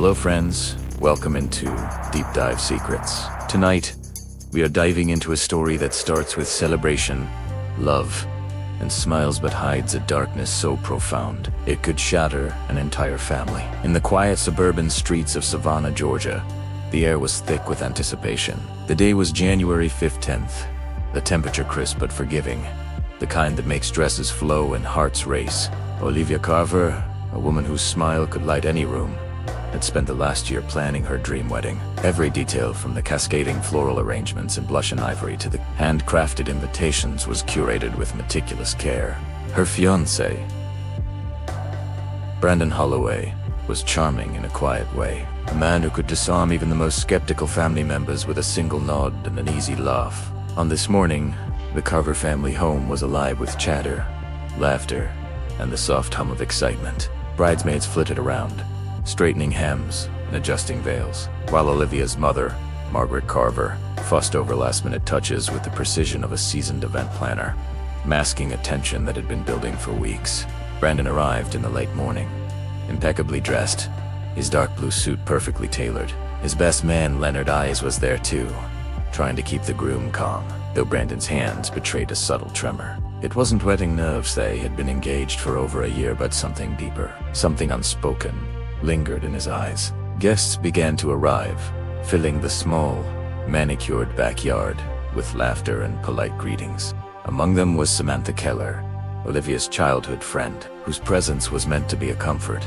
Hello friends, welcome into Deep Dive Secrets. Tonight, we are diving into a story that starts with celebration, love, and smiles but hides a darkness so profound it could shatter an entire family. In the quiet suburban streets of Savannah, Georgia, the air was thick with anticipation. The day was January 15th, the temperature crisp but forgiving, the kind that makes dresses flow and hearts race. Olivia Carver, a woman whose smile could light any room, had spent the last year planning her dream wedding. Every detail, from the cascading floral arrangements in blush and ivory to the handcrafted invitations, was curated with meticulous care. Her fiancé, Brandon Holloway, was charming in a quiet way, a man who could disarm even the most skeptical family members with a single nod and an easy laugh. On this morning, the Carver family home was alive with chatter, laughter, and the soft hum of excitement. Bridesmaids flitted around, straightening hems and adjusting veils, while Olivia's mother, Margaret Carver, fussed over last-minute touches with the precision of a seasoned event planner, masking a tension that had been building for weeks. Brandon arrived in the late morning, impeccably dressed, his dark blue suit perfectly tailored. His best man, Leonard Eyes, was there too, trying to keep the groom calm, though Brandon's hands betrayed a subtle tremor. It wasn't wedding nerves. They had been engaged for over a year, but something deeper, something unspoken, lingered in his eyes. Guests began to arrive, filling the small, manicured backyard with laughter and polite greetings. Among them was Samantha Keller, Olivia's childhood friend, whose presence was meant to be a comfort.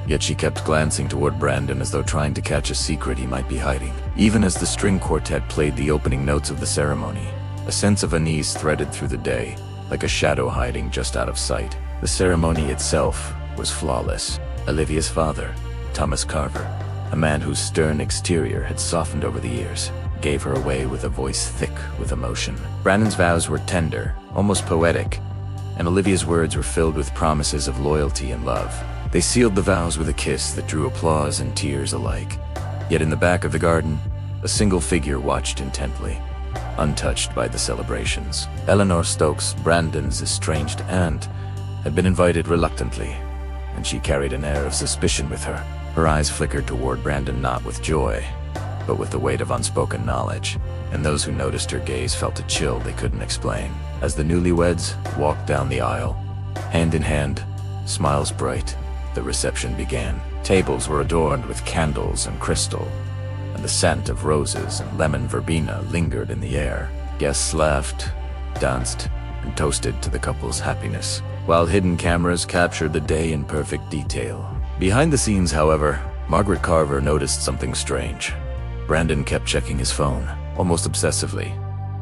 Yet she kept glancing toward Brandon as though trying to catch a secret he might be hiding. Even as the string quartet played the opening notes of the ceremony, a sense of unease threaded through the day, like a shadow hiding just out of sight. The ceremony itself was flawless. Olivia's father, Thomas Carver, a man whose stern exterior had softened over the years, gave her away with a voice thick with emotion. Brandon's vows were tender, almost poetic, and Olivia's words were filled with promises of loyalty and love. They sealed the vows with a kiss that drew applause and tears alike. Yet in the back of the garden, a single figure watched intently, untouched by the celebrations. Eleanor Stokes, Brandon's estranged aunt, had been invited reluctantly, and she carried an air of suspicion with her. Her eyes flickered toward Brandon, not with joy, but with the weight of unspoken knowledge, and those who noticed her gaze felt a chill they couldn't explain. As the newlyweds walked down the aisle, hand in hand, smiles bright, the reception began. Tables were adorned with candles and crystal, and the scent of roses and lemon verbena lingered in the air. Guests laughed, danced, and toasted to the couple's happiness, while hidden cameras captured the day in perfect detail. Behind the scenes, however, Margaret Carver noticed something strange. Brandon kept checking his phone, almost obsessively,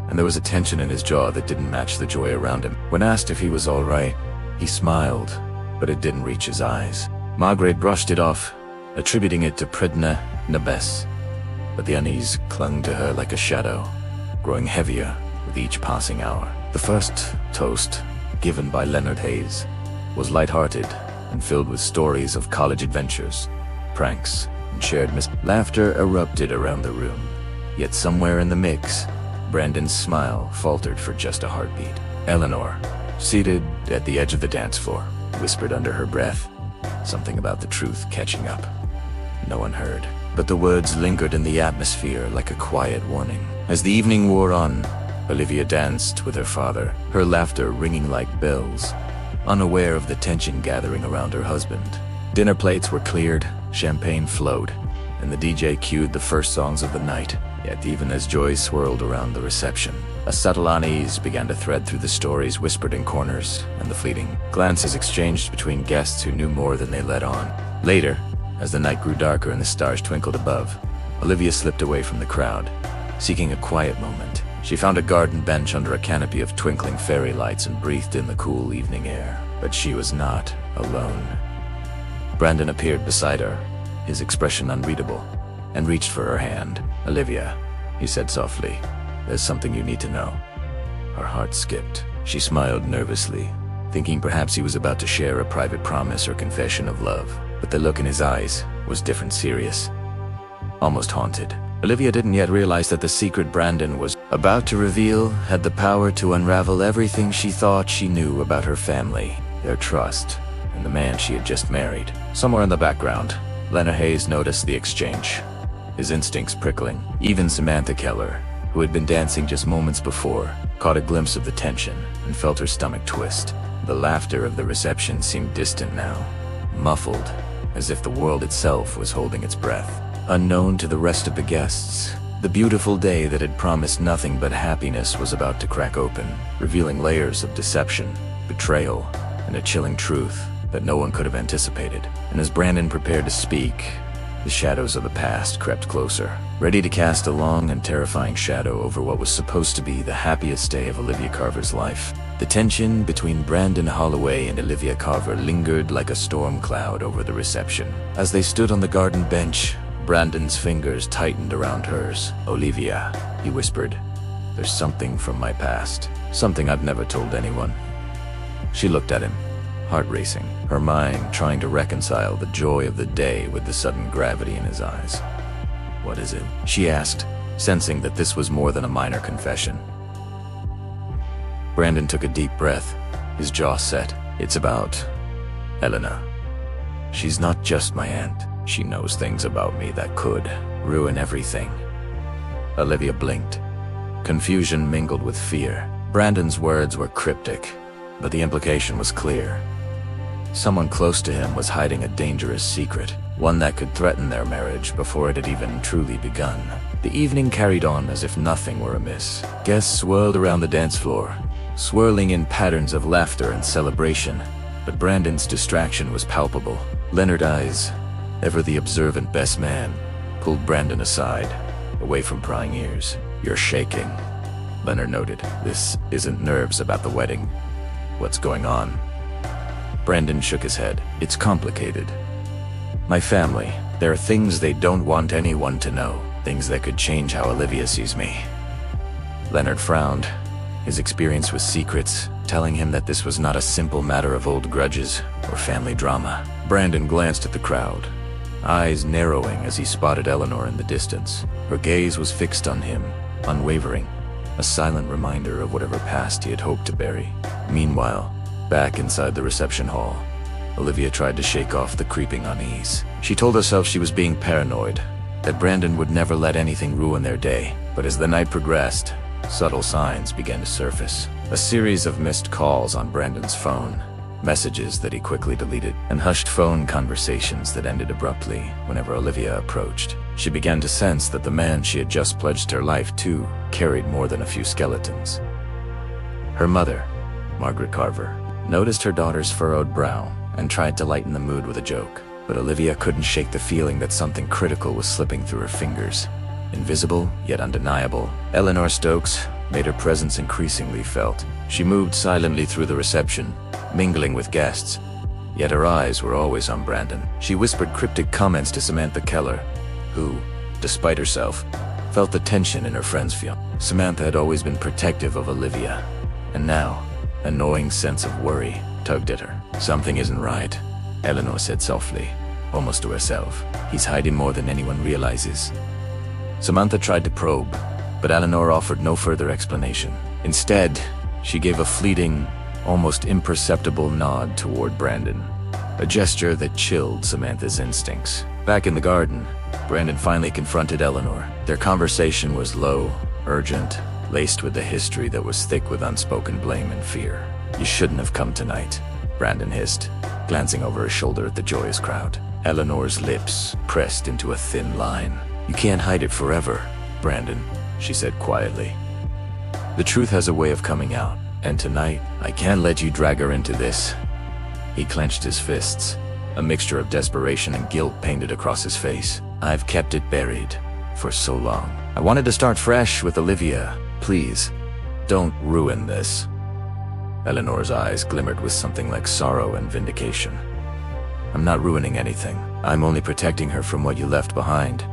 and there was a tension in his jaw that didn't match the joy around him. When asked if he was all right, he smiled, but it didn't reach his eyes. Margaret brushed it off, attributing it to Pridna Nabes, but the unease clung to her like a shadow, growing heavier with each passing hour. The first toast, given by Leonard Hayes, was lighthearted and filled with stories of college adventures, pranks, and shared laughter erupted around the room. Yet somewhere in the mix, Brandon's smile faltered for just a heartbeat. Eleanor, seated at the edge of the dance floor, whispered under her breath, something about the truth catching up. No one heard, but the words lingered in the atmosphere like a quiet warning. As the evening wore on, Olivia danced with her father, her laughter ringing like bells, unaware of the tension gathering around her husband. Dinner plates were cleared, champagne flowed, and the DJ cued the first songs of the night. Yet even as joy swirled around the reception, a subtle unease began to thread through the stories whispered in corners and the fleeting glances exchanged between guests who knew more than they let on. Later, as the night grew darker and the stars twinkled above, Olivia slipped away from the crowd, seeking a quiet moment. She found a garden bench under a canopy of twinkling fairy lights and breathed in the cool evening air. But she was not alone. Brandon appeared beside her, his expression unreadable, and reached for her hand. "Olivia," he said softly, "there's something you need to know." Her heart skipped. She smiled nervously, thinking perhaps he was about to share a private promise or confession of love. But the look in his eyes was different, serious, almost haunted. Olivia didn't yet realize that the secret Brandon was about to reveal had the power to unravel everything she thought she knew about her family, their trust, and the man she had just married. Somewhere in the background, Leonard Hayes noticed the exchange, his instincts prickling. Even Samantha Keller, who had been dancing just moments before, caught a glimpse of the tension and felt her stomach twist. The laughter of the reception seemed distant now, muffled, as if the world itself was holding its breath. Unknown to the rest of the guests, the beautiful day that had promised nothing but happiness was about to crack open, revealing layers of deception, betrayal, and a chilling truth that no one could have anticipated. And as Brandon prepared to speak, the shadows of the past crept closer, ready to cast a long and terrifying shadow over what was supposed to be the happiest day of Olivia Carver's life. The tension between Brandon Holloway and Olivia Carver lingered like a storm cloud over the reception. As they stood on the garden bench, Brandon's fingers tightened around hers. "Olivia," he whispered, "there's something from my past, something I've never told anyone." She looked at him, heart racing, her mind trying to reconcile the joy of the day with the sudden gravity in his eyes. "What is it?" she asked, sensing that this was more than a minor confession. Brandon took a deep breath, his jaw set. "It's about Eleanor. She's not just my aunt. She knows things about me that could ruin everything." Olivia blinked, confusion mingled with fear. Brandon's words were cryptic, but the implication was clear. Someone close to him was hiding a dangerous secret, one that could threaten their marriage before it had even truly begun. The evening carried on as if nothing were amiss. Guests swirled around the dance floor, swirling in patterns of laughter and celebration, but Brandon's distraction was palpable. Leonard's eyes, ever the observant best man, pulled Brandon aside, away from prying ears. "You're shaking," Leonard noted. "This isn't nerves about the wedding. What's going on?" Brandon shook his head. "It's complicated. My family, there are things they don't want anyone to know, things that could change how Olivia sees me." Leonard frowned, his experience with secrets telling him that this was not a simple matter of old grudges or family drama. Brandon glanced at the crowd, eyes narrowing as he spotted Eleanor in the distance. Her gaze was fixed on him, unwavering, a silent reminder of whatever past he had hoped to bury. Meanwhile, back inside the reception hall, Olivia tried to shake off the creeping unease. She told herself she was being paranoid, that Brandon would never let anything ruin their day. But as the night progressed, subtle signs began to surface. A series of missed calls on Brandon's phone, messages that he quickly deleted, and hushed phone conversations that ended abruptly whenever Olivia approached. She began to sense that the man she had just pledged her life to carried more than a few skeletons. Her mother, Margaret Carver, noticed her daughter's furrowed brow and tried to lighten the mood with a joke. But Olivia couldn't shake the feeling that something critical was slipping through her fingers. Invisible, yet undeniable, Eleanor Stokes made her presence increasingly felt. She moved silently through the reception, mingling with guests, yet her eyes were always on Brandon. She whispered cryptic comments to Samantha Keller, who, despite herself, felt the tension in her friend's fiancé. Samantha had always been protective of Olivia, and now, a gnawing sense of worry tugged at her. "Something isn't right," Eleanor said softly, almost to herself. "He's hiding more than anyone realizes." Samantha tried to probe, but Eleanor offered no further explanation. Instead, she gave a fleeting, almost imperceptible nod toward Brandon, a gesture that chilled Samantha's instincts. Back in the garden, Brandon finally confronted Eleanor. Their conversation was low, urgent, laced with a history that was thick with unspoken blame and fear. "You shouldn't have come tonight," Brandon hissed, glancing over his shoulder at the joyous crowd. Eleanor's lips pressed into a thin line. "You can't hide it forever, Brandon," she said quietly. "The truth has a way of coming out, and tonight, I can't let you drag her into this." He clenched his fists, a mixture of desperation and guilt painted across his face. "I've kept it buried for so long. I wanted to start fresh with Olivia. Please, don't ruin this." Eleanor's eyes glimmered with something like sorrow and vindication. "I'm not ruining anything. I'm only protecting her from what you left behind."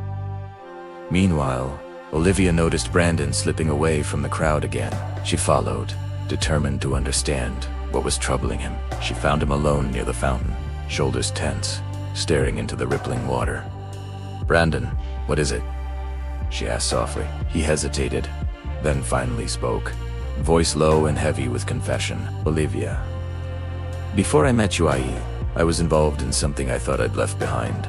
Meanwhile, Olivia noticed Brandon slipping away from the crowd again. She followed, determined to understand what was troubling him. She found him alone near the fountain, shoulders tense, staring into the rippling water. "Brandon, what is it?" she asked softly. He hesitated, then finally spoke, voice low and heavy with confession. "Olivia, before I met you, I was involved in something I thought I'd left behind.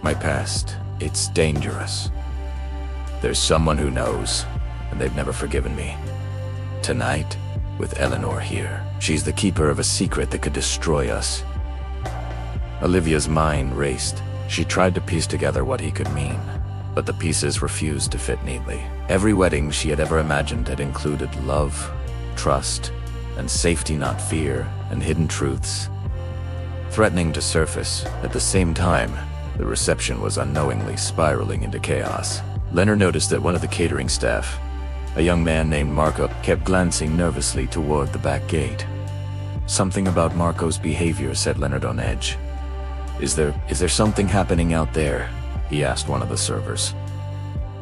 My past, it's dangerous. There's someone who knows, and they've never forgiven me. Tonight, with Eleanor here, she's the keeper of a secret that could destroy us. Olivia's mind raced. She tried to piece together what he could mean, but the pieces refused to fit neatly. Every wedding she had ever imagined had included love, trust, and safety, not fear, and hidden truths threatening to surface. At the same time, the reception was unknowingly spiraling into chaos. Leonard noticed that one of the catering staff, a young man named Marco, kept glancing nervously toward the back gate. Something about Marco's behavior set Leonard on edge. Is there something happening out there?" he asked one of the servers.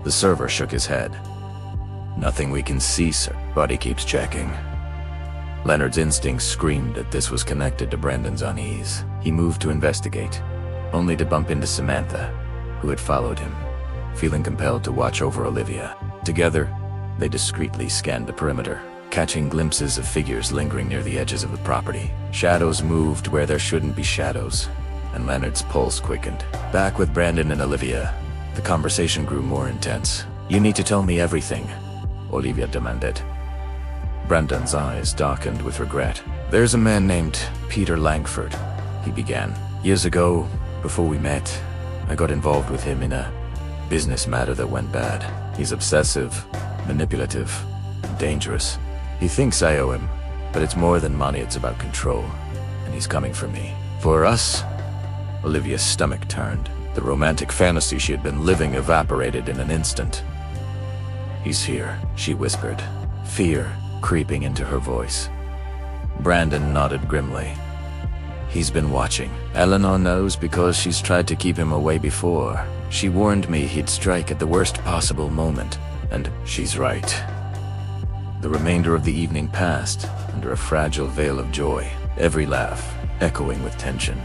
The server shook his head. "Nothing we can see, sir, but he keeps checking." Leonard's instincts screamed that this was connected to Brandon's unease. He moved to investigate, only to bump into Samantha, who had followed him, feeling compelled to watch over Olivia. Together, they discreetly scanned the perimeter, catching glimpses of figures lingering near the edges of the property. Shadows moved where there shouldn't be shadows, and Leonard's pulse quickened. Back with Brandon and Olivia, the conversation grew more intense. "You need to tell me everything," Olivia demanded. Brandon's eyes darkened with regret. "There's a man named Peter Langford," he began. "Years ago, before we met, I got involved with him in a business matter that went bad. He's obsessive, manipulative, and dangerous. He thinks I owe him, but it's more than money, it's about control, and he's coming for me. For us..." Olivia's stomach turned. The romantic fantasy she had been living evaporated in an instant. "He's here," she whispered, fear creeping into her voice. Brandon nodded grimly. "He's been watching. Eleanor knows because she's tried to keep him away before. She warned me he'd strike at the worst possible moment, and she's right." The remainder of the evening passed under a fragile veil of joy, every laugh echoing with tension,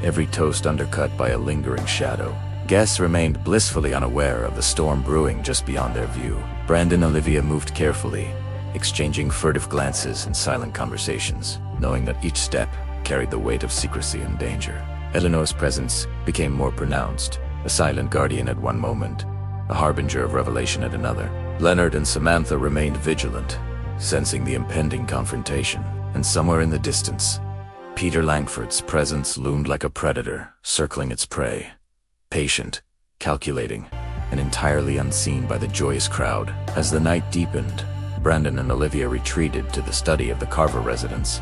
every toast undercut by a lingering shadow. Guests remained blissfully unaware of the storm brewing just beyond their view. Brandon and Olivia moved carefully, exchanging furtive glances and silent conversations, knowing that each step carried the weight of secrecy and danger. Eleanor's presence became more pronounced, a silent guardian at one moment, a harbinger of revelation at another. Leonard and Samantha remained vigilant, sensing the impending confrontation, and somewhere in the distance, Peter Langford's presence loomed like a predator, circling its prey, patient, calculating, and entirely unseen by the joyous crowd. As the night deepened, Brandon and Olivia retreated to the study of the Carver residence,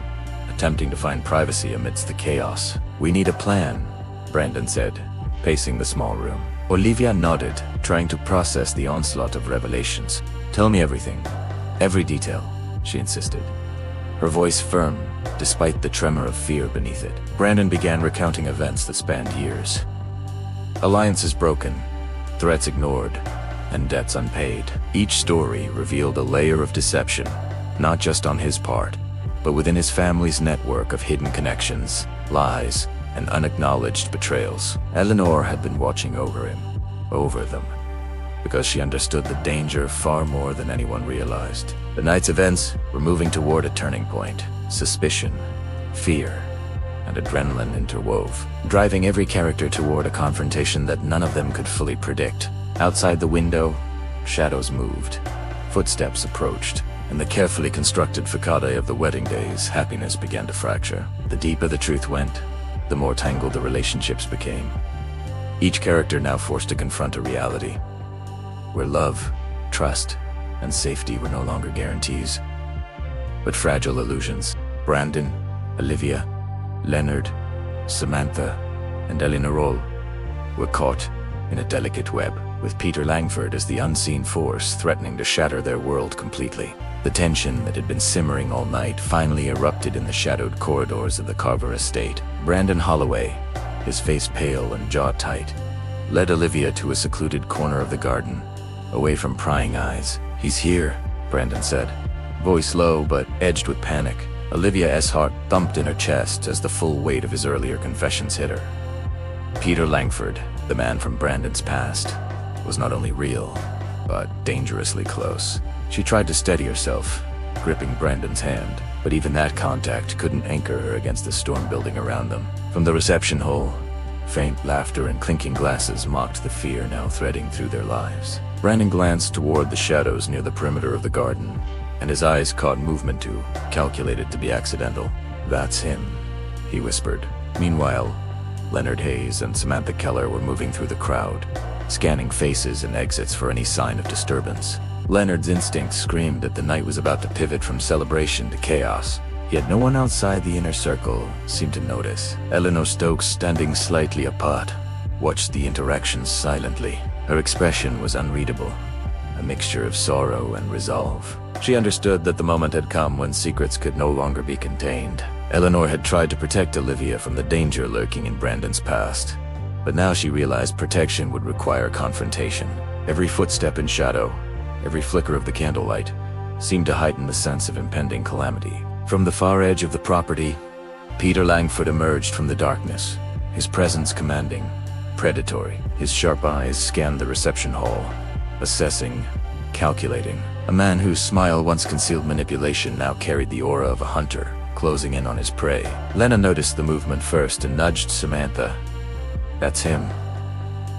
attempting to find privacy amidst the chaos. "We need a plan," Brandon said, pacing the small room. Olivia nodded, trying to process the onslaught of revelations. "Tell me everything, every detail," she insisted, her voice firm despite the tremor of fear beneath it. Brandon began recounting events that spanned years. Alliances broken, threats ignored, and debts unpaid. Each story revealed a layer of deception, not just on his part, but within his family's network of hidden connections, lies, and unacknowledged betrayals. Eleanor had been watching over them, because she understood the danger far more than anyone realized. The night's events were moving toward a turning point. Suspicion, fear, and adrenaline interwove, driving every character toward a confrontation that none of them could fully predict. Outside the window, shadows moved, footsteps approached, and the carefully constructed facade of the wedding days, happiness began to fracture. The deeper the truth went, the more tangled the relationships became. Each character now forced to confront a reality where love, trust, and safety were no longer guarantees, but fragile illusions. Brandon, Olivia, Leonard, Samantha, and Eleanor all were caught in a delicate web, with Peter Langford as the unseen force threatening to shatter their world completely. The tension that had been simmering all night finally erupted in the shadowed corridors of the Carver estate. Brandon Holloway, his face pale and jaw tight, led Olivia to a secluded corner of the garden, away from prying eyes. "He's here," Brandon said, voice low but edged with panic. Olivia's heart thumped in her chest as the full weight of his earlier confessions hit her. Peter Langford, the man from Brandon's past, was not only real, but dangerously close. She tried to steady herself, gripping Brandon's hand, but even that contact couldn't anchor her against the storm building around them. From the reception hall, Faint laughter and clinking glasses mocked the fear now threading through their lives. Brandon glanced toward the shadows near the perimeter of the garden, and his eyes caught movement too, calculated to be accidental. "That's him," he whispered. Meanwhile, Leonard Hayes and Samantha Keller were moving through the crowd, scanning faces and exits for any sign of disturbance. Leonard's instinct screamed that the night was about to pivot from celebration to chaos, yet no one outside the inner circle seemed to notice. Eleanor Stokes, standing slightly apart, watched the interactions silently. Her expression was unreadable, a mixture of sorrow and resolve. She understood that the moment had come when secrets could no longer be contained. Eleanor had tried to protect Olivia from the danger lurking in Brandon's past, but now she realized protection would require confrontation. Every footstep in shadow, every flicker of the candlelight, seemed to heighten the sense of impending calamity. From the far edge of the property, Peter Langford emerged from the darkness, his presence commanding, predatory. His sharp eyes scanned the reception hall, assessing, calculating. A man whose smile once concealed manipulation now carried the aura of a hunter, closing in on his prey. Lena noticed the movement first and nudged Samantha. "That's him.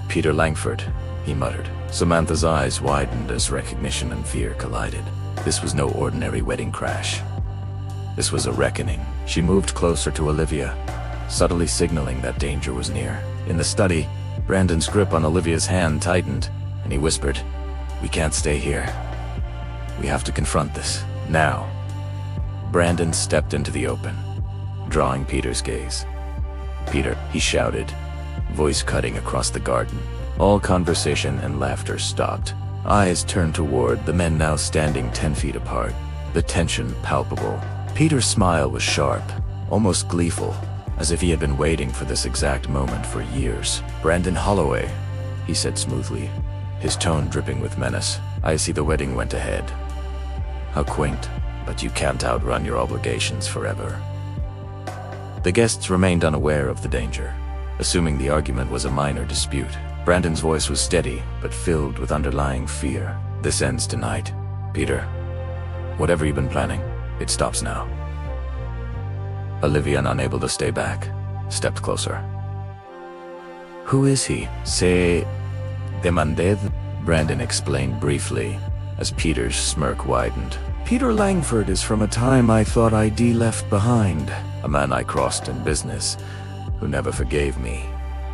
Peter Langford," he muttered. Samantha's eyes widened as recognition and fear collided. This was no ordinary wedding crash. This was a reckoning. She moved closer to Olivia, subtly signaling that danger was near. In the study, Brandon's grip on Olivia's hand tightened, and he whispered, "We can't stay here. We have to confront this, now." Brandon stepped into the open, drawing Peter's gaze. "Peter," he shouted, voice cutting across the garden. All conversation and laughter stopped. Eyes turned toward the men now standing 10 feet apart, the tension palpable. Peter's smile was sharp, almost gleeful, as if he had been waiting for this exact moment for years. "Brandon Holloway," he said smoothly, his tone dripping with menace. "I see the wedding went ahead. How quaint, but you can't outrun your obligations forever." The guests remained unaware of the danger, assuming the argument was a minor dispute. Brandon's voice was steady, but filled with underlying fear. "This ends tonight, Peter. Whatever you've been planning, it stops now." Olivia, unable to stay back, stepped closer. "Who is he?" "Se demanded," Brandon explained briefly, as Peter's smirk widened. "Peter Langford is from a time I thought I'd left behind. A man I crossed in business, who never forgave me,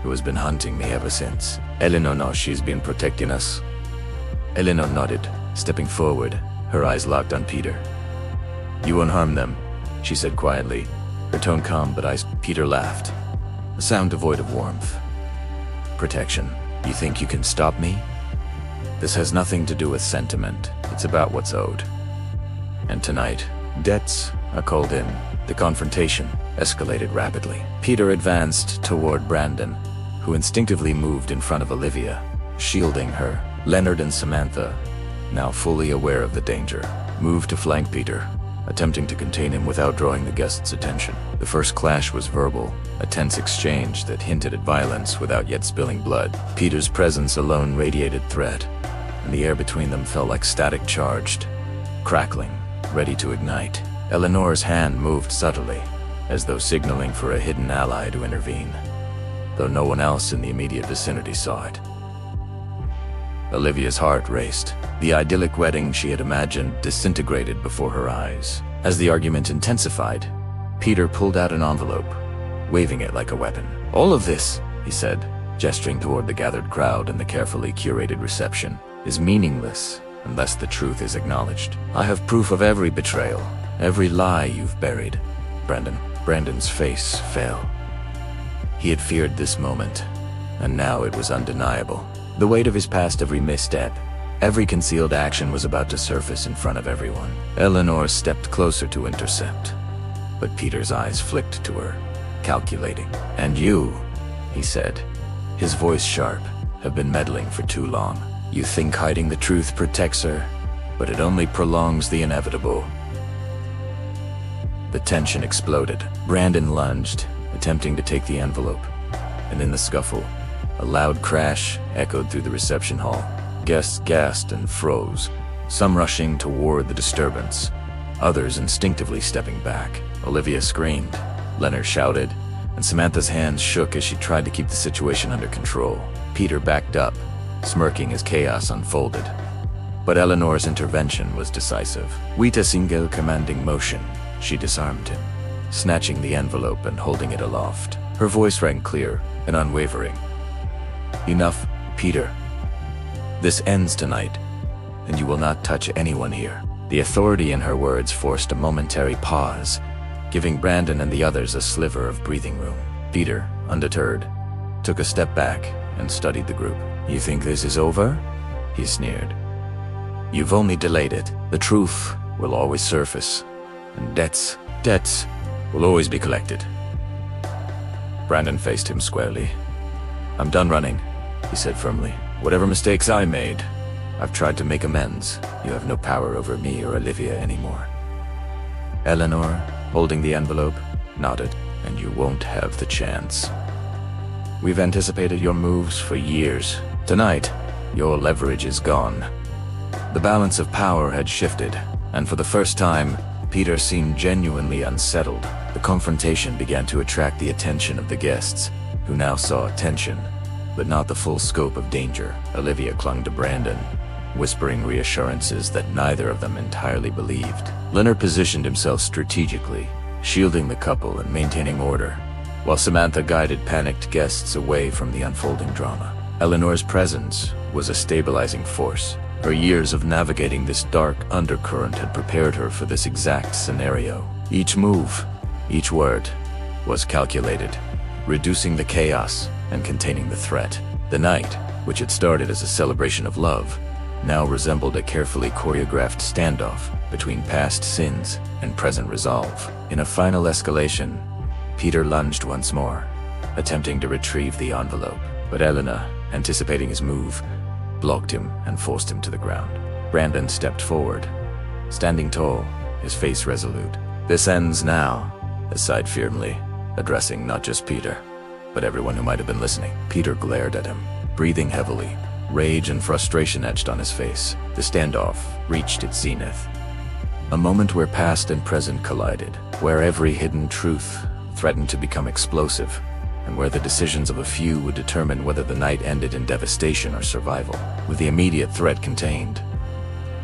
who has been hunting me ever since. Eleanor knows she's been protecting us." Eleanor nodded, stepping forward, her eyes locked on Peter. "You won't harm them," she said quietly, her tone calm but Peter laughed, a sound devoid of warmth. "Protection? You think you can stop me? This has nothing to do with sentiment. It's about what's owed. And tonight, debts are called in." The confrontation escalated rapidly. Peter advanced toward Brandon, who instinctively moved in front of Olivia, shielding her. Leonard and Samantha, now fully aware of the danger, moved to flank Peter, attempting to contain him without drawing the guests' attention. The first clash was verbal, a tense exchange that hinted at violence without yet spilling blood. Peter's presence alone radiated threat, and the air between them felt like static charged, crackling, ready to ignite. Eleanor's hand moved subtly, as though signaling for a hidden ally to intervene, though no one else in the immediate vicinity saw it. Olivia's heart raced. The idyllic wedding she had imagined disintegrated before her eyes. As the argument intensified, Peter pulled out an envelope, waving it like a weapon. "All of this," he said, gesturing toward the gathered crowd and the carefully curated reception, "is meaningless unless the truth is acknowledged. I have proof of every betrayal, every lie you've buried." Brandon's face fell. He had feared this moment, and now it was undeniable. The weight of his past, every misstep, every concealed action was about to surface in front of everyone. Eleanor stepped closer to intercept, but Peter's eyes flicked to her, calculating. "And you," he said, his voice sharp, "have been meddling for too long. You think hiding the truth protects her, but it only prolongs the inevitable." The tension exploded. Brandon lunged, attempting to take the envelope, and in the scuffle, a loud crash echoed through the reception hall. Guests gasped and froze, some rushing toward the disturbance, others instinctively stepping back. Olivia screamed. Leonard shouted, and Samantha's hands shook as she tried to keep the situation under control. Peter backed up, smirking as chaos unfolded. But Eleanor's intervention was decisive. With a single commanding motion, she disarmed him, snatching the envelope and holding it aloft. Her voice rang clear and unwavering. "Enough, Peter. This ends tonight, and you will not touch anyone here." The authority in her words forced a momentary pause, giving Brandon and the others a sliver of breathing room. Peter, undeterred, took a step back and studied the group. "You think this is over?" he sneered. "You've only delayed it. The truth will always surface, and debts will always be collected." Brandon faced him squarely. "I'm done running," he said firmly. "Whatever mistakes I made, I've tried to make amends. You have no power over me or Olivia anymore." Eleanor, holding the envelope, nodded. "And you won't have the chance. We've anticipated your moves for years. Tonight, your leverage is gone." The balance of power had shifted, and for the first time, Peter seemed genuinely unsettled. The confrontation began to attract the attention of the guests, who now saw tension, but not the full scope of danger. Olivia clung to Brandon, whispering reassurances that neither of them entirely believed. Leonard positioned himself strategically, shielding the couple and maintaining order, while Samantha guided panicked guests away from the unfolding drama. Eleanor's presence was a stabilizing force. Her years of navigating this dark undercurrent had prepared her for this exact scenario. Each move, each word, was calculated, reducing the chaos and containing the threat. The night, which had started as a celebration of love, now resembled a carefully choreographed standoff between past sins and present resolve. In a final escalation, Peter lunged once more, attempting to retrieve the envelope, but Eleanor, anticipating his move, blocked him and forced him to the ground. Brandon stepped forward, standing tall, his face resolute. "This ends now," he sighed firmly, addressing not just Peter, but everyone who might have been listening. Peter glared at him, breathing heavily, rage and frustration etched on his face. The standoff reached its zenith. A moment where past and present collided, where every hidden truth threatened to become explosive, and where the decisions of a few would determine whether the night ended in devastation or survival. With the immediate threat contained,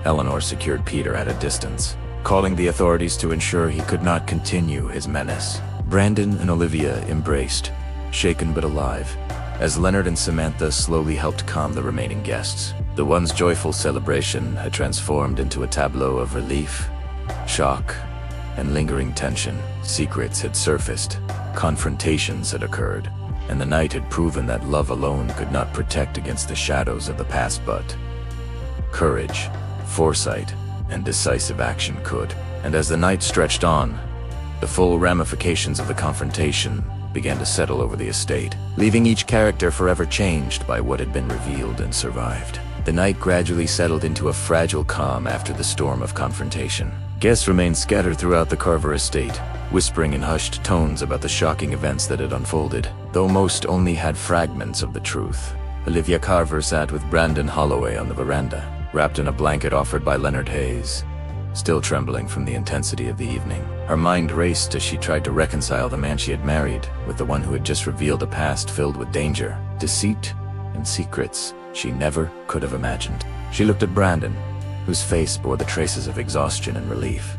Eleanor secured Peter at a distance, calling the authorities to ensure he could not continue his menace. Brandon and Olivia embraced, shaken but alive, as Leonard and Samantha slowly helped calm the remaining guests. The once joyful celebration had transformed into a tableau of relief, shock, and lingering tension. Secrets had surfaced, confrontations had occurred, and the night had proven that love alone could not protect against the shadows of the past, but courage, foresight, and decisive action could. And as the night stretched on, the full ramifications of the confrontation began to settle over the estate, leaving each character forever changed by what had been revealed and survived. The night gradually settled into a fragile calm after the storm of confrontation. Guests remained scattered throughout the Carver estate, whispering in hushed tones about the shocking events that had unfolded, though most only had fragments of the truth. Olivia Carver sat with Brandon Holloway on the veranda, wrapped in a blanket offered by Leonard Hayes, still trembling from the intensity of the evening. Her mind raced as she tried to reconcile the man she had married with the one who had just revealed a past filled with danger, deceit, and secrets she never could have imagined. She looked at Brandon, whose face bore the traces of exhaustion and relief.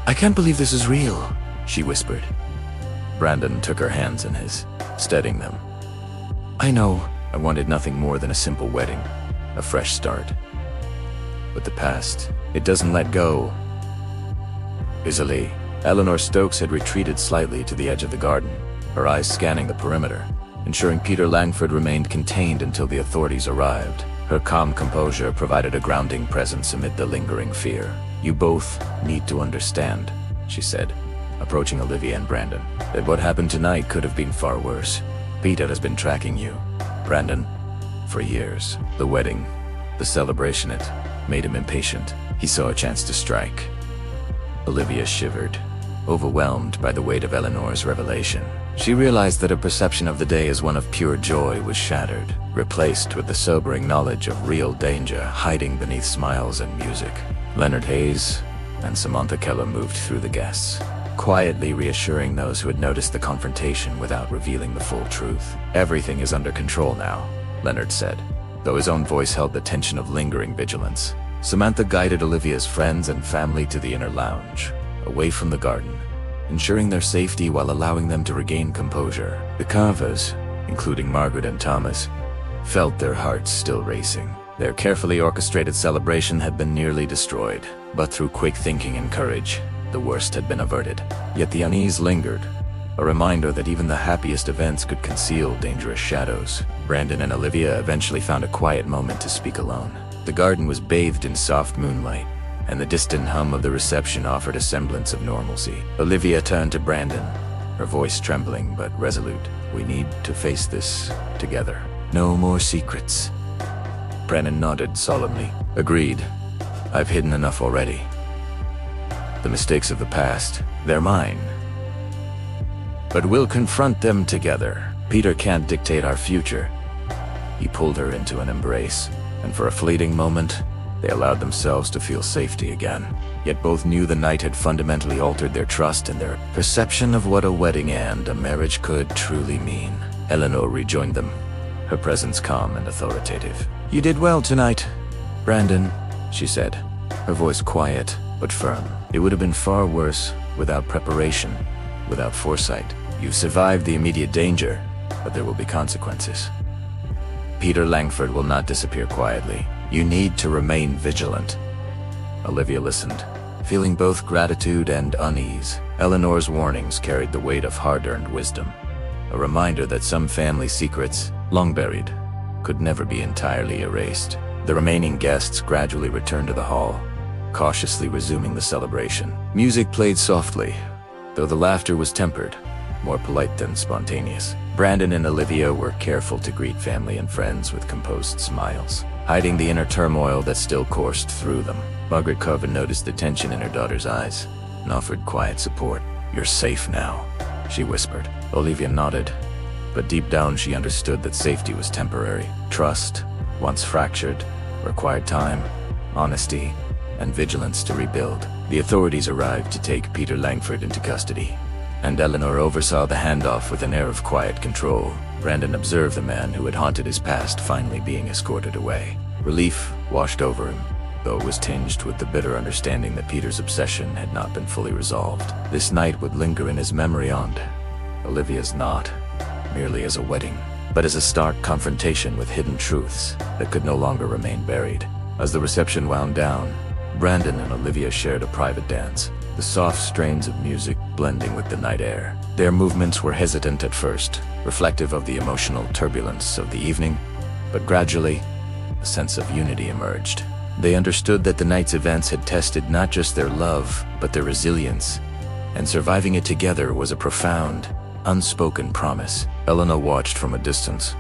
I can't believe this is real," she whispered. Brandon took her hands in his, steadying them. "I know I wanted nothing more than a simple wedding, a fresh start. But the past, it doesn't let go easily." Eleanor Stokes had retreated slightly to the edge of the garden, her eyes scanning the perimeter, ensuring Peter Langford remained contained until the authorities arrived. Her calm composure provided a grounding presence amid the lingering fear. "You both need to understand," she said, approaching Olivia and Brandon, "that what happened tonight could have been far worse. Peter has been tracking you, Brandon, for years. The wedding, the celebration, it made him impatient. He saw a chance to strike." Olivia shivered, overwhelmed by the weight of Eleanor's revelation. She realized that her perception of the day as one of pure joy was shattered, replaced with the sobering knowledge of real danger hiding beneath smiles and music. Leonard Hayes and Samantha Keller moved through the guests, quietly reassuring those who had noticed the confrontation without revealing the full truth. "Everything is under control now," Leonard said, though his own voice held the tension of lingering vigilance. Samantha guided Olivia's friends and family to the inner lounge, away from the garden, ensuring their safety while allowing them to regain composure. The Carvers, including Margaret and Thomas, felt their hearts still racing. Their carefully orchestrated celebration had been nearly destroyed, but through quick thinking and courage, the worst had been averted. Yet the unease lingered, a reminder that even the happiest events could conceal dangerous shadows. Brandon and Olivia eventually found a quiet moment to speak alone. The garden was bathed in soft moonlight, and the distant hum of the reception offered a semblance of normalcy. Olivia turned to Brandon, her voice trembling but resolute. "We need to face this together. No more secrets." Brandon nodded solemnly. "Agreed. I've hidden enough already. The mistakes of the past, they're mine. But we'll confront them together. Peter can't dictate our future." He pulled her into an embrace, and for a fleeting moment, they allowed themselves to feel safety again. Yet both knew the night had fundamentally altered their trust and their perception of what a wedding and a marriage could truly mean. Eleanor rejoined them, her presence calm and authoritative. "You did well tonight, Brandon," she said, her voice quiet but firm. "It would have been far worse without preparation, without foresight. You've survived the immediate danger, but there will be consequences. Peter Langford will not disappear quietly. You need to remain vigilant." Olivia listened, feeling both gratitude and unease. Eleanor's warnings carried the weight of hard-earned wisdom, a reminder that some family secrets, long buried, could never be entirely erased. The remaining guests gradually returned to the hall, cautiously resuming the celebration. Music played softly, though the laughter was tempered, more polite than spontaneous. Brandon and Olivia were careful to greet family and friends with composed smiles, hiding the inner turmoil that still coursed through them. Margaret Carver noticed the tension in her daughter's eyes and offered quiet support. "You're safe now," she whispered. Olivia nodded, but deep down she understood that safety was temporary. Trust, once fractured, required time, honesty, and vigilance to rebuild. The authorities arrived to take Peter Langford into custody, and Eleanor oversaw the handoff with an air of quiet control. Brandon observed the man who had haunted his past finally being escorted away. Relief washed over him, though it was tinged with the bitter understanding that Peter's obsession had not been fully resolved. This night would linger in his memory on Olivia's not merely as a wedding, but as a stark confrontation with hidden truths that could no longer remain buried. As the reception wound down, Brandon and Olivia shared a private dance, the soft strains of music blending with the night air. Their movements were hesitant at first, reflective of the emotional turbulence of the evening, but gradually, a sense of unity emerged. They understood that the night's events had tested not just their love, but their resilience, and surviving it together was a profound, unspoken promise. Eleanor watched from a distance,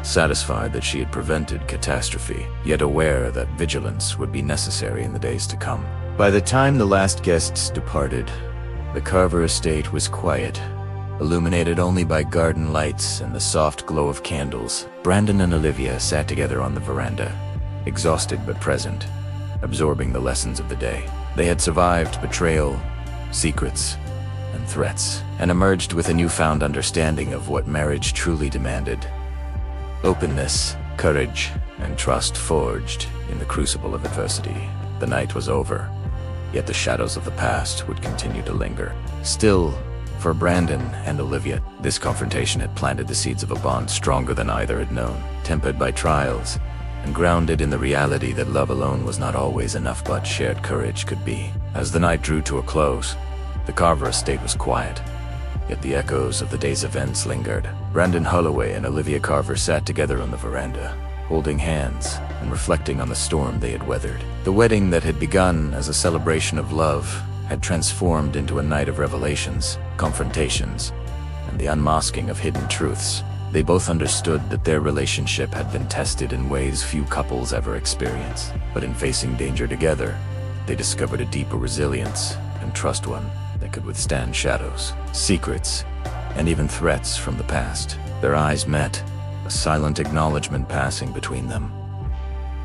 satisfied that she had prevented catastrophe, yet aware that vigilance would be necessary in the days to come. By the time the last guests departed, the Carver estate was quiet, illuminated only by garden lights and the soft glow of candles. Brandon and Olivia sat together on the veranda, exhausted but present, absorbing the lessons of the day. They had survived betrayal, secrets, and threats, and emerged with a newfound understanding of what marriage truly demanded. Openness, courage, and trust forged in the crucible of adversity. The night was over, yet the shadows of the past would continue to linger. Still, for Brandon and Olivia, this confrontation had planted the seeds of a bond stronger than either had known, tempered by trials, and grounded in the reality that love alone was not always enough but shared courage could be. As the night drew to a close, the Carver estate was quiet, yet the echoes of the day's events lingered. Brandon Holloway and Olivia Carver sat together on the veranda, holding hands and reflecting on the storm they had weathered. The wedding that had begun as a celebration of love had transformed into a night of revelations, confrontations, and the unmasking of hidden truths. They both understood that their relationship had been tested in ways few couples ever experience, but in facing danger together, they discovered a deeper resilience and trust, one that could withstand shadows, secrets, and even threats from the past. Their eyes met, a silent acknowledgement passing between them.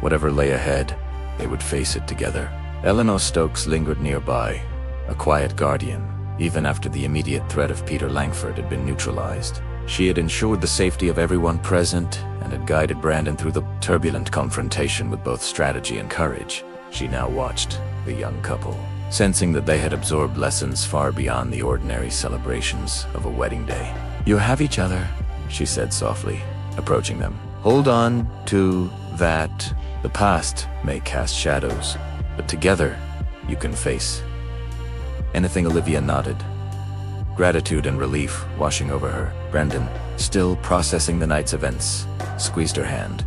Whatever lay ahead, they would face it together. Eleanor Stokes lingered nearby, a quiet guardian, even after the immediate threat of Peter Langford had been neutralized. She had ensured the safety of everyone present and had guided Brandon through the turbulent confrontation with both strategy and courage. She now watched the young couple, sensing that they had absorbed lessons far beyond the ordinary celebrations of a wedding day. "You have each other," she said softly, approaching them. "Hold on to that. The past may cast shadows, but together you can face anything." Olivia nodded, gratitude and relief washing over her. Brandon, still processing the night's events, squeezed her hand.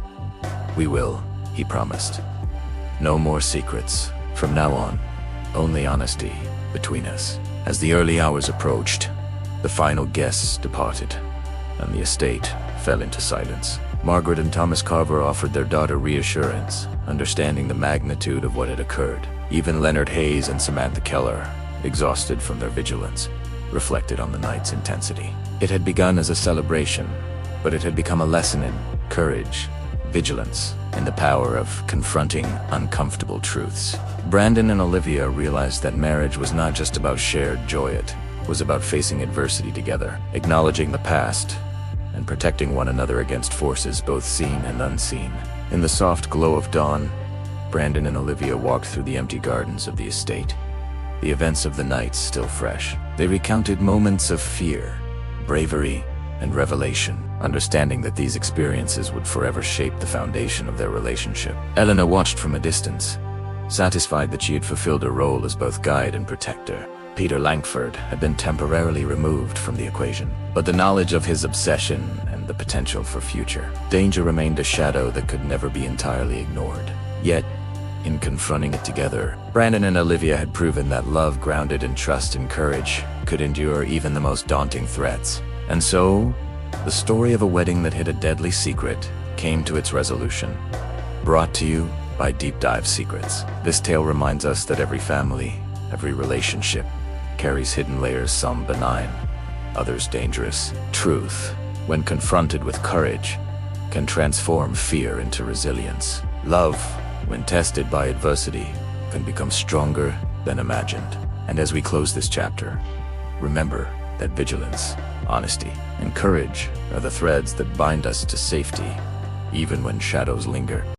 "We will," he promised. "No more secrets. From now on, only honesty between us." As the early hours approached, the final guests departed, and the estate fell into silence. Margaret and Thomas Carver offered their daughter reassurance, understanding the magnitude of what had occurred. Even Leonard Hayes and Samantha Keller, exhausted from their vigilance, reflected on the night's intensity. It had begun as a celebration, but it had become a lesson in courage, vigilance, and the power of confronting uncomfortable truths. Brandon and Olivia realized that marriage was not just about shared joy, it was about facing adversity together, acknowledging the past, and protecting one another against forces both seen and unseen. In the soft glow of dawn, Brandon and Olivia walked through the empty gardens of the estate, the events of the night still fresh. They recounted moments of fear, bravery, and revelation, understanding that these experiences would forever shape the foundation of their relationship. Eleanor watched from a distance, satisfied that she had fulfilled her role as both guide and protector. Peter Langford had been temporarily removed from the equation, but the knowledge of his obsession and the potential for future danger remained a shadow that could never be entirely ignored. Yet, in confronting it together, Brandon and Olivia had proven that love grounded in trust and courage could endure even the most daunting threats. And so, the story of a wedding that hid a deadly secret came to its resolution. Brought to you by Deep Dive Secrets. This tale reminds us that every family, every relationship, carries hidden layers, some benign, others dangerous. Truth, when confronted with courage, can transform fear into resilience. Love, when tested by adversity, can become stronger than imagined. And as we close this chapter, remember that vigilance, honesty, and courage are the threads that bind us to safety, even when shadows linger.